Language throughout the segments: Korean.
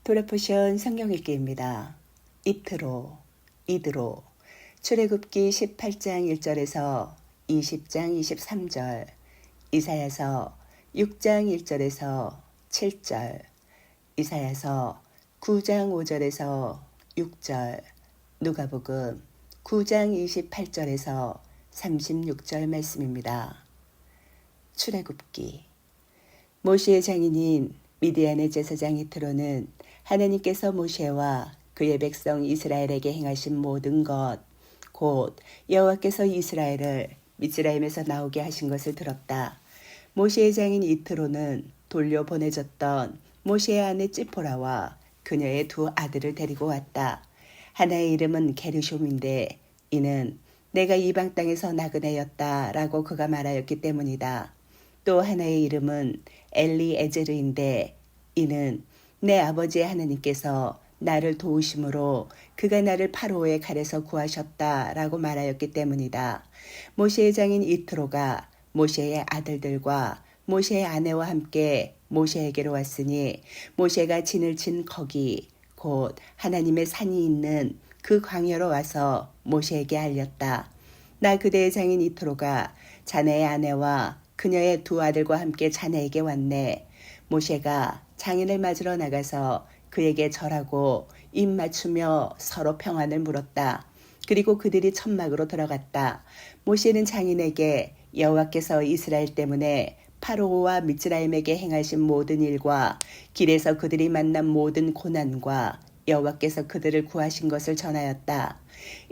도라포션 성경 읽기입니다. 이드로 출애굽기 18장 1절에서 20장 23절, 이사야서 6장 1절에서 7절, 이사야서 9장 5절에서 6절, 누가복음 9장 28절에서 36절 말씀입니다. 출애굽기. 모시의 장인인 미디안의 제사장 이트로는 하나님께서 모세와 그의 백성 이스라엘에게 행하신 모든 것, 곧 여호와께서 이스라엘을 미스라임에서 나오게 하신 것을 들었다. 모세의 장인 이트로는 돌려보내졌던 모세의 아내 찌포라와 그녀의 두 아들을 데리고 왔다. 하나의 이름은 게르숤인데 이는 내가 이방 땅에서 나그네였다 라고 그가 말하였기 때문이다. 또 하나의 이름은 엘리에제르인데 이는 내 아버지의 하나님께서 나를 도우심으로 그가 나를 파로의 칼에서 구하셨다 라고 말하였기 때문이다. 모세의 장인 이트로가 모세의 아들들과 모세의 아내와 함께 모세에게로 왔으니 모세가 진을 친 거기 곧 하나님의 산이 있는 그 광야로 와서 모세에게 알렸다. 나 그대의 장인 이트로가 자네의 아내와 그녀의 두 아들과 함께 자네에게 왔네. 모세가 장인을 맞으러 나가서 그에게 절하고 입 맞추며 서로 평안을 물었다. 그리고 그들이 천막으로 들어갔다. 모세는 장인에게 여호와께서 이스라엘 때문에 파로와 미스라임에게 행하신 모든 일과 길에서 그들이 만난 모든 고난과 여호와께서 그들을 구하신 것을 전하였다.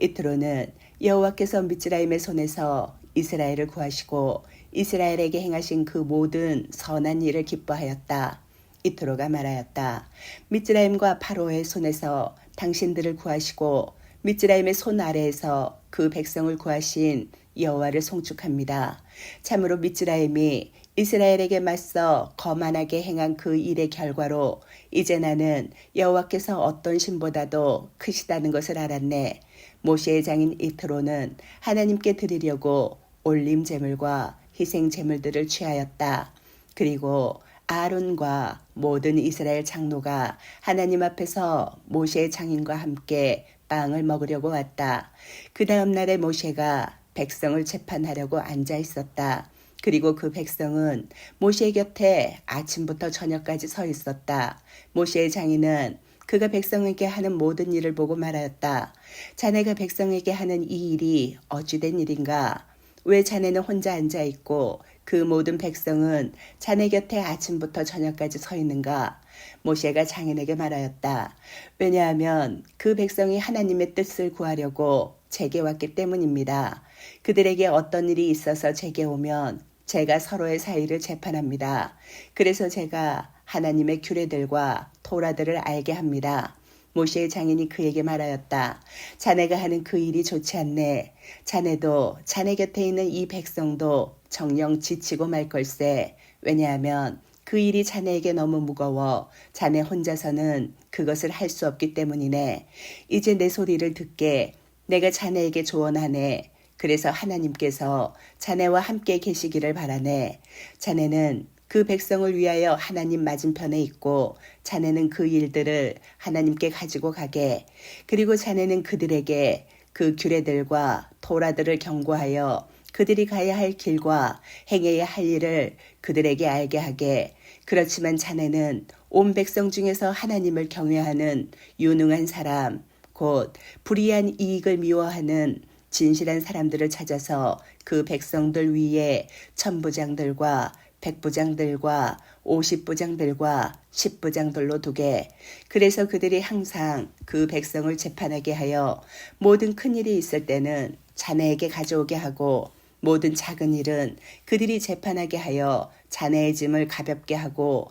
이트로는 여호와께서 미스라임의 손에서 이스라엘을 구하시고 이스라엘에게 행하신 그 모든 선한 일을 기뻐하였다. 이트로가 말하였다. 미스라임과 파로의 손에서 당신들을 구하시고 미스라임의 손 아래에서 그 백성을 구하신 여호와를 송축합니다. 참으로 미스라임이 이스라엘에게 맞서 거만하게 행한 그 일의 결과로 이제 나는 여호와께서 어떤 신보다도 크시다는 것을 알았네. 모세의 장인 이트로는 하나님께 드리려고 올림 제물과 희생 제물들을 취하였다. 그리고 아론과 모든 이스라엘 장로가 하나님 앞에서 모세의 장인과 함께 빵을 먹으려고 왔다. 그 다음 날에 모세가 백성을 재판하려고 앉아 있었다. 그리고 그 백성은 모세 곁에 아침부터 저녁까지 서 있었다. 모세의 장인은 그가 백성에게 하는 모든 일을 보고 말하였다. 자네가 백성에게 하는 이 일이 어찌된 일인가? 왜 자네는 혼자 앉아있고 그 모든 백성은 자네 곁에 아침부터 저녁까지 서 있는가? 모세가 장인에게 말하였다. 왜냐하면 그 백성이 하나님의 뜻을 구하려고 제게 왔기 때문입니다. 그들에게 어떤 일이 있어서 제게 오면 제가 서로의 사이를 재판합니다. 그래서 제가 하나님의 규례들과 토라들을 알게 합니다. 모세의 장인이 그에게 말하였다. 자네가 하는 그 일이 좋지 않네. 자네도 자네 곁에 있는 이 백성도 정녕 지치고 말 걸세. 왜냐하면 그 일이 자네에게 너무 무거워 자네 혼자서는 그것을 할 수 없기 때문이네. 이제 내 소리를 듣게. 내가 자네에게 조언하네. 그래서 하나님께서 자네와 함께 계시기를 바라네. 자네는 그 백성을 위하여 하나님 맞은편에 있고 자네는 그 일들을 하나님께 가지고 가게. 그리고 자네는 그들에게 그 규례들과 토라들을 경고하여 그들이 가야 할 길과 행해야 할 일을 그들에게 알게 하게. 그렇지만 자네는 온 백성 중에서 하나님을 경외하는 유능한 사람, 곧 불의한 이익을 미워하는 진실한 사람들을 찾아서 그 백성들 위에 천부장들과 백부장들과 50부장들과 10부장들로 두게. 그래서 그들이 항상 그 백성을 재판하게 하여 모든 큰일이 있을 때는 자네에게 가져오게 하고 모든 작은 일은 그들이 재판하게 하여 자네의 짐을 가볍게 하고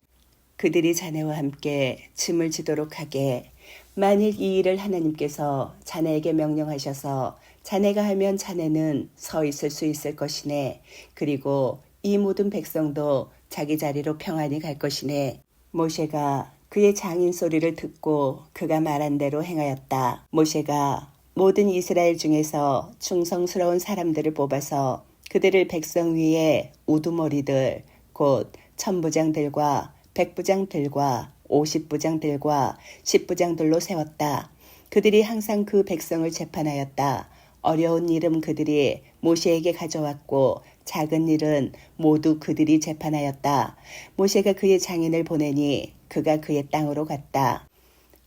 그들이 자네와 함께 짐을 지도록 하게. 만일 이 일을 하나님께서 자네에게 명령하셔서 자네가 하면 자네는 서 있을 수 있을 것이네. 그리고 이 모든 백성도 자기 자리로 평안히 갈 것이네. 모세가 그의 장인 소리를 듣고 그가 말한 대로 행하였다. 모세가 모든 이스라엘 중에서 충성스러운 사람들을 뽑아서 그들을 백성 위에 우두머리들 곧 천부장들과 백부장들과 50부장들과 10부장들로 세웠다. 그들이 항상 그 백성을 재판하였다. 어려운 일은 그들이 모세에게 가져왔고 작은 일은 모두 그들이 재판하였다. 모세가 그의 장인을 보내니 그가 그의 땅으로 갔다.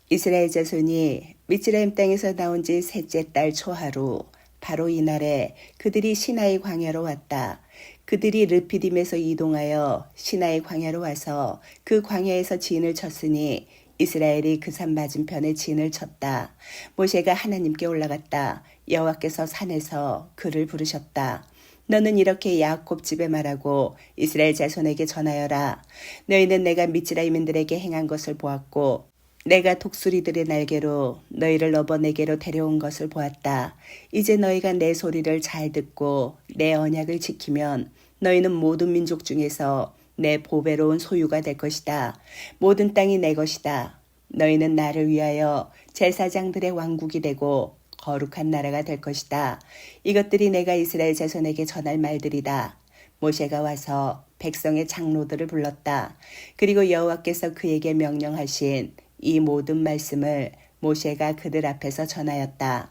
이스라엘 자손이 미스라임 땅에서 나온 지 셋째 달 초하루 바로 이날에 그들이 시나이 광야로 왔다. 그들이 르피딤에서 이동하여 시나이 광야로 와서 그 광야에서 진을 쳤으니 이스라엘이 그 산 맞은편에 진을 쳤다. 모세가 하나님께 올라갔다. 여호와께서 산에서 그를 부르셨다. 너는 이렇게 야곱 집에 말하고 이스라엘 자손에게 전하여라. 너희는 내가 미스라임인들에게 행한 것을 보았고 내가 독수리들의 날개로 너희를 넘어 내게로 데려온 것을 보았다. 이제 너희가 내 소리를 잘 듣고 내 언약을 지키면 너희는 모든 민족 중에서 내 보배로운 소유가 될 것이다. 모든 땅이 내 것이다. 너희는 나를 위하여 제사장들의 왕국이 되고 거룩한 나라가 될 것이다. 이것들이 내가 이스라엘 자손에게 전할 말들이다. 모세가 와서 백성의 장로들을 불렀다. 그리고 여호와께서 그에게 명령하신 이 모든 말씀을 모세가 그들 앞에서 전하였다.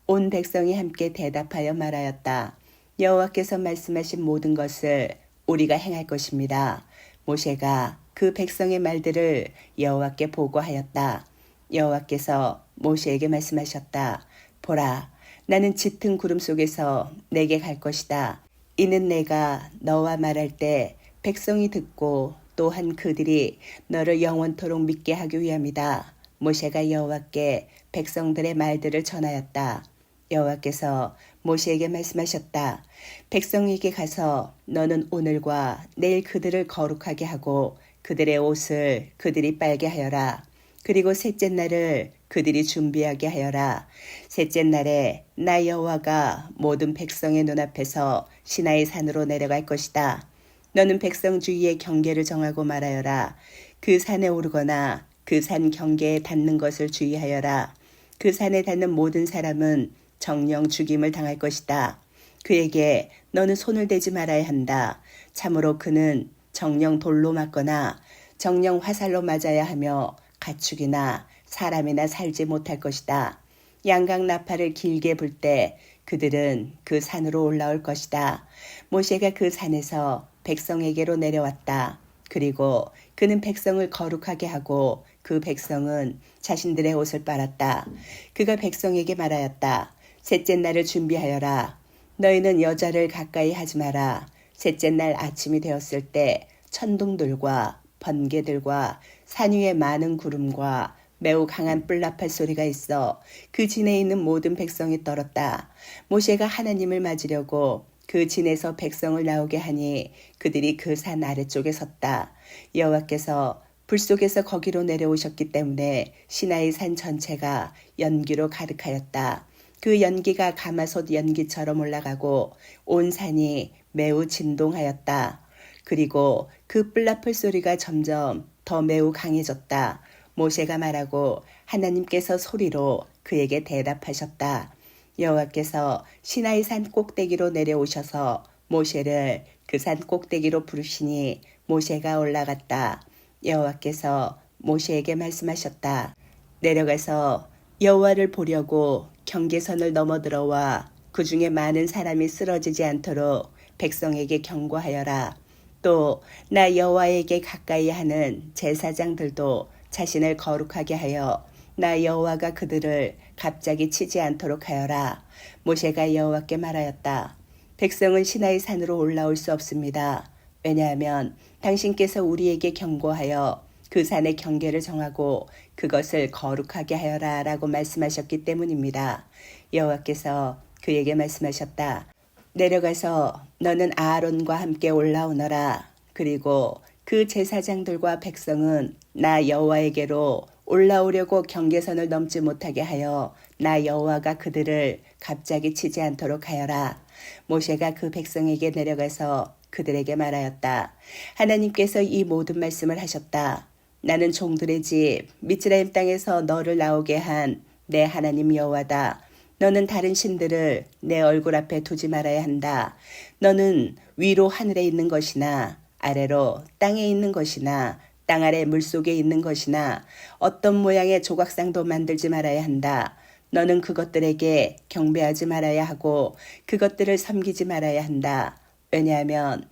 온 백성이 함께 대답하여 말하였다. 여호와께서 말씀하신 모든 것을 우리가 행할 것입니다. 모세가 그 백성의 말들을 여호와께 보고하였다. 여호와께서 모세에게 말씀하셨다. 보라, 나는 짙은 구름 속에서 내게 갈 것이다. 이는 내가 너와 말할 때 백성이 듣고 또한 그들이 너를 영원토록 믿게 하기 위함이다. 모세가 여호와께 백성들의 말들을 전하였다. 여호와께서 모세에게 말씀하셨다. 백성에게 가서 너는 오늘과 내일 그들을 거룩하게 하고 그들의 옷을 그들이 빨게 하여라. 그리고 셋째 날을 그들이 준비하게 하여라. 셋째 날에 나 여호와가 모든 백성의 눈앞에서 시나이 산으로 내려갈 것이다. 너는 백성 주위에 경계를 정하고 말하여라. 그 산에 오르거나 그 산 경계에 닿는 것을 주의하여라. 그 산에 닿는 모든 사람은 정령 죽임을 당할 것이다. 그에게 너는 손을 대지 말아야 한다. 참으로 그는 정령 돌로 맞거나 정령 화살로 맞아야 하며 가축이나 사람이나 살지 못할 것이다. 양각 나팔을 길게 불 때 그들은 그 산으로 올라올 것이다. 모세가 그 산에서 백성에게로 내려왔다. 그리고 그는 백성을 거룩하게 하고 그 백성은 자신들의 옷을 빨았다. 그가 백성에게 말하였다. 셋째 날을 준비하여라. 너희는 여자를 가까이 하지 마라. 셋째 날 아침이 되었을 때 천둥들과 번개들과 산 위에 많은 구름과 매우 강한 뿔나팔 소리가 있어 그 진에 있는 모든 백성이 떨었다. 모세가 하나님을 맞으려고 그 진에서 백성을 나오게 하니 그들이 그 산 아래쪽에 섰다. 여호와께서 불 속에서 거기로 내려오셨기 때문에 시나이 산 전체가 연기로 가득하였다. 그 연기가 가마솥 연기처럼 올라가고 온 산이 매우 진동하였다. 그리고 그 뿔나풀 소리가 점점 더 매우 강해졌다. 모세가 말하고 하나님께서 소리로 그에게 대답하셨다. 여호와께서 시나이 산 꼭대기로 내려오셔서 모세를 그 산 꼭대기로 부르시니 모세가 올라갔다. 여호와께서 모세에게 말씀하셨다. 내려가서 여호와를 보려고 경계선을 넘어들어와 그 중에 많은 사람이 쓰러지지 않도록 백성에게 경고하여라. 또 나 여호와에게 가까이 하는 제사장들도 자신을 거룩하게 하여 나 여호와가 그들을 갑자기 치지 않도록 하여라. 모세가 여호와께 말하였다. 백성은 시나이 산으로 올라올 수 없습니다. 왜냐하면 당신께서 우리에게 경고하여 그 산의 경계를 정하고 그것을 거룩하게 하여라 라고 말씀하셨기 때문입니다. 여호와께서 그에게 말씀하셨다. 내려가서 너는 아론과 함께 올라오너라. 그리고 그 제사장들과 백성은 나 여호와에게로 올라오려고 경계선을 넘지 못하게 하여 나 여호와가 그들을 갑자기 치지 않도록 하여라. 모세가 그 백성에게 내려가서 그들에게 말하였다. 하나님께서 이 모든 말씀을 하셨다. 나는 종들의 집 미스라임 땅에서 너를 나오게 한 내 하나님 여호와다. 너는 다른 신들을 내 얼굴 앞에 두지 말아야 한다. 너는 위로 하늘에 있는 것이나 아래로 땅에 있는 것이나 땅 아래 물속에 있는 것이나 어떤 모양의 조각상도 만들지 말아야 한다. 너는 그것들에게 경배하지 말아야 하고 그것들을 섬기지 말아야 한다. 왜냐하면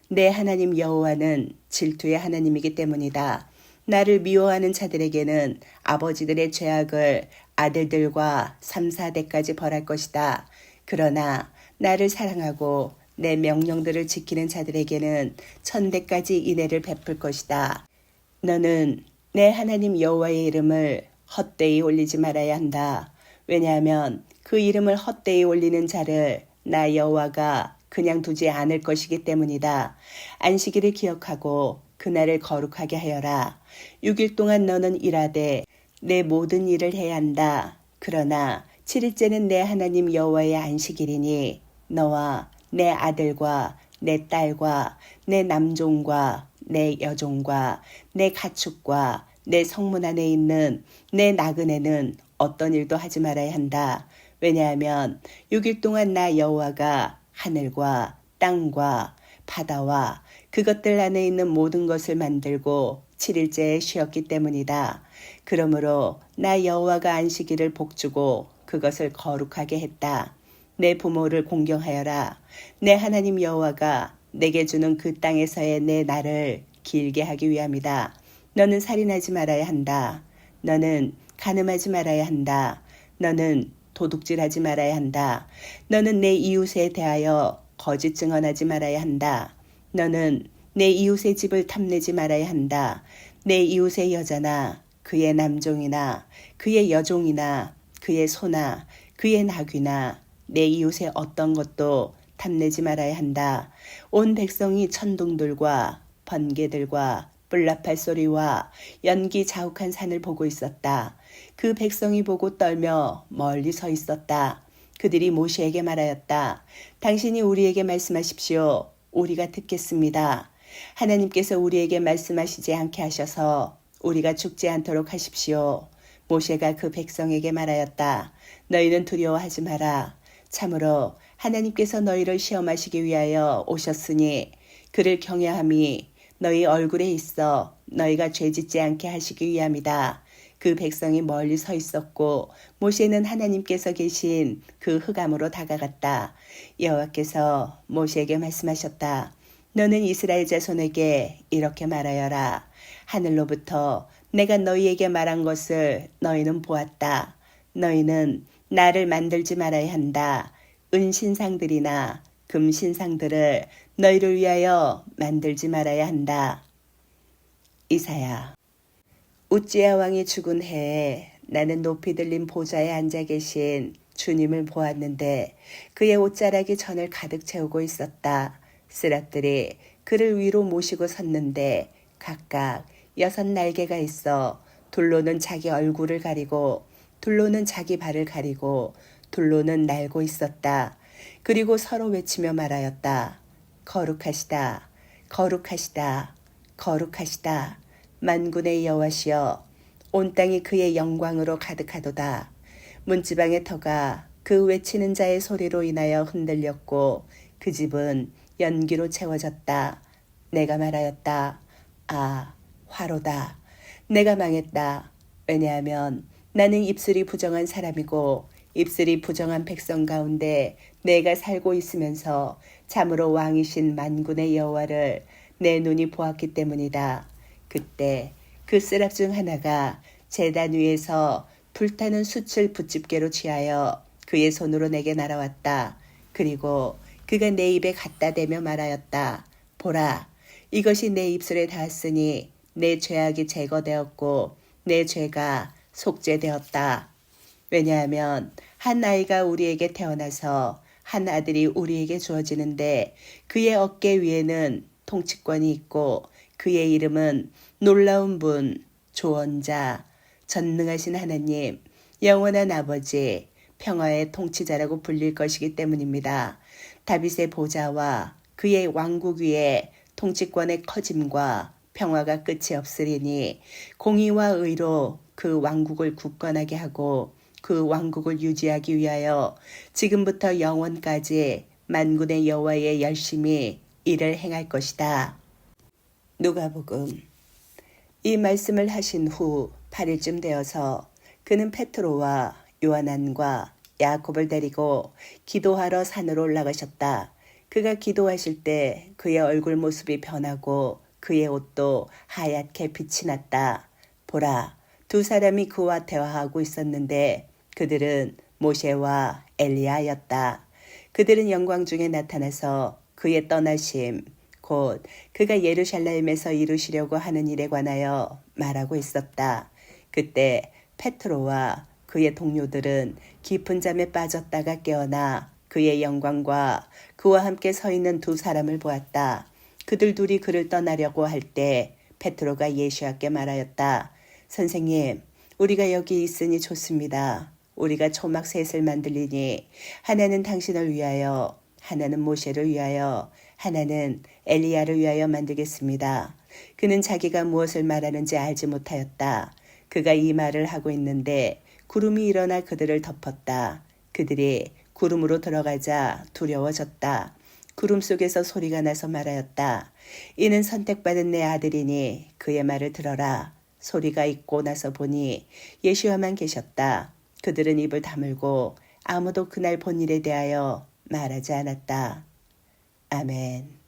내 하나님 여호와는 질투의 하나님이기 때문이다. 나를 미워하는 자들에게는 아버지들의 죄악을 아들들과 3, 4대까지 벌할 것이다. 그러나 나를 사랑하고 내 명령들을 지키는 자들에게는 1000대까지 인애를 베풀 것이다. 너는 내 하나님 여호와의 이름을 헛되이 올리지 말아야 한다. 왜냐하면 그 이름을 헛되이 올리는 자를 나 여호와가 그냥 두지 않을 것이기 때문이다. 안식일을 기억하고 그날을 거룩하게 하여라. 6일 동안 너는 일하되 내 모든 일을 해야 한다. 그러나 7일째는 내 하나님 여호와의 안식일이니 너와 내 아들과 내 딸과 내 남종과 내 여종과 내 가축과 내 성문 안에 있는 내 나그네는 어떤 일도 하지 말아야 한다. 왜냐하면 6일 동안 나 여호와가 하늘과 땅과 바다와 그것들 안에 있는 모든 것을 만들고 7일째에 쉬었기 때문이다. 그러므로 나 여호와가 안식일을 복주고 그것을 거룩하게 했다. 내 부모를 공경하여라. 내 하나님 여호와가 내게 주는 그 땅에서의 내 날을 길게 하기 위함이다. 너는 살인하지 말아야 한다. 너는 간음하지 말아야 한다. 너는 도둑질하지 말아야 한다. 너는 내 이웃에 대하여 거짓 증언하지 말아야 한다. 너는 내 이웃의 집을 탐내지 말아야 한다. 내 이웃의 여자나 그의 남종이나 그의 여종이나 그의 소나 그의 나귀나 내 이웃의 어떤 것도 탐내지 말아야 한다. 온 백성이 천둥들과 번개들과 뿔나팔 소리와 연기 자욱한 산을 보고 있었다. 그 백성이 보고 떨며 멀리 서 있었다. 그들이 모세에게 말하였다. 당신이 우리에게 말씀하십시오. 우리가 듣겠습니다. 하나님께서 우리에게 말씀하시지 않게 하셔서 우리가 죽지 않도록 하십시오. 모세가 그 백성에게 말하였다. 너희는 두려워하지 마라. 참으로 하나님께서 너희를 시험하시기 위하여 오셨으니 그를 경외함이 너희 얼굴에 있어 너희가 죄짓지 않게 하시기 위함이다. 그 백성이 멀리 서 있었고 모세는 하나님께서 계신 그 흑암으로 다가갔다. 여호와께서 모세에게 말씀하셨다. 너는 이스라엘 자손에게 이렇게 말하여라. 하늘로부터 내가 너희에게 말한 것을 너희는 보았다. 너희는 나를 만들지 말아야 한다. 은신상들이나 금신상들을 너희를 위하여 만들지 말아야 한다. 이사야. 우찌야 왕이 죽은 해에 나는 높이 들린 보좌에 앉아 계신 주님을 보았는데 그의 옷자락이 전을 가득 채우고 있었다. 스랍들이 그를 위로 모시고 섰는데 각각 6 날개가 있어 둘로는 자기 얼굴을 가리고 둘로는 자기 발을 가리고 둘로는 날고 있었다. 그리고 서로 외치며 말하였다. 거룩하시다. 거룩하시다. 거룩하시다. 만군의 여호와시여 온 땅이 그의 영광으로 가득하도다. 문지방의 터가 그 외치는 자의 소리로 인하여 흔들렸고 그 집은 연기로 채워졌다. 내가 말하였다. 아, 화로다. 내가 망했다. 왜냐하면 나는 입술이 부정한 사람이고 입술이 부정한 백성 가운데 내가 살고 있으면서 참으로 왕이신 만군의 여호와를 내 눈이 보았기 때문이다. 그때 그 스랍 중 하나가 제단 위에서 불타는 숯을 붙집게로 취하여 그의 손으로 내게 날아왔다. 그리고 그가 내 입에 갖다 대며 말하였다. 보라, 이것이 내 입술에 닿았으니 내 죄악이 제거되었고 내 죄가 속죄되었다. 왜냐하면 한 아이가 우리에게 태어나서 한 아들이 우리에게 주어지는데 그의 어깨 위에는 통치권이 있고 그의 이름은 놀라운 분, 조언자, 전능하신 하나님, 영원한 아버지, 평화의 통치자라고 불릴 것이기 때문입니다. 다윗의 보좌와 그의 왕국 위에 통치권의 커짐과 평화가 끝이 없으리니 공의와 의로 그 왕국을 굳건하게 하고 그 왕국을 유지하기 위하여 지금부터 영원까지 만군의 여호와의 열심히 일을 행할 것이다. 누가복음 이 말씀을 하신 후 8일쯤 되어서 그는 베드로와 요한안과 야곱을 데리고 기도하러 산으로 올라가셨다. 그가 기도하실 때 그의 얼굴 모습이 변하고 그의 옷도 하얗게 빛이 났다. 보라, 두 사람이 그와 대화하고 있었는데 그들은 모세와 엘리야였다. 그들은 영광 중에 나타나서 그의 떠나심, 곧 그가 예루살렘에서 이루시려고 하는 일에 관하여 말하고 있었다. 그때 베드로와 그의 동료들은 깊은 잠에 빠졌다가 깨어나 그의 영광과 그와 함께 서 있는 두 사람을 보았다. 그들 둘이 그를 떠나려고 할 때 베드로가 예수께 말하였다. 선생님, 우리가 여기 있으니 좋습니다. 우리가 초막 셋을 만들리니 하나는 당신을 위하여, 하나는 모세를 위하여, 하나는 엘리야를 위하여 만들겠습니다. 그는 자기가 무엇을 말하는지 알지 못하였다. 그가 이 말을 하고 있는데 구름이 일어나 그들을 덮었다. 그들이 구름으로 들어가자 두려워졌다. 구름 속에서 소리가 나서 말하였다. 이는 선택받은 내 아들이니 그의 말을 들어라. 소리가 있고 나서 보니 예수와만 계셨다. 그들은 입을 다물고 아무도 그날 본 일에 대하여 말하지 않았다. 아멘.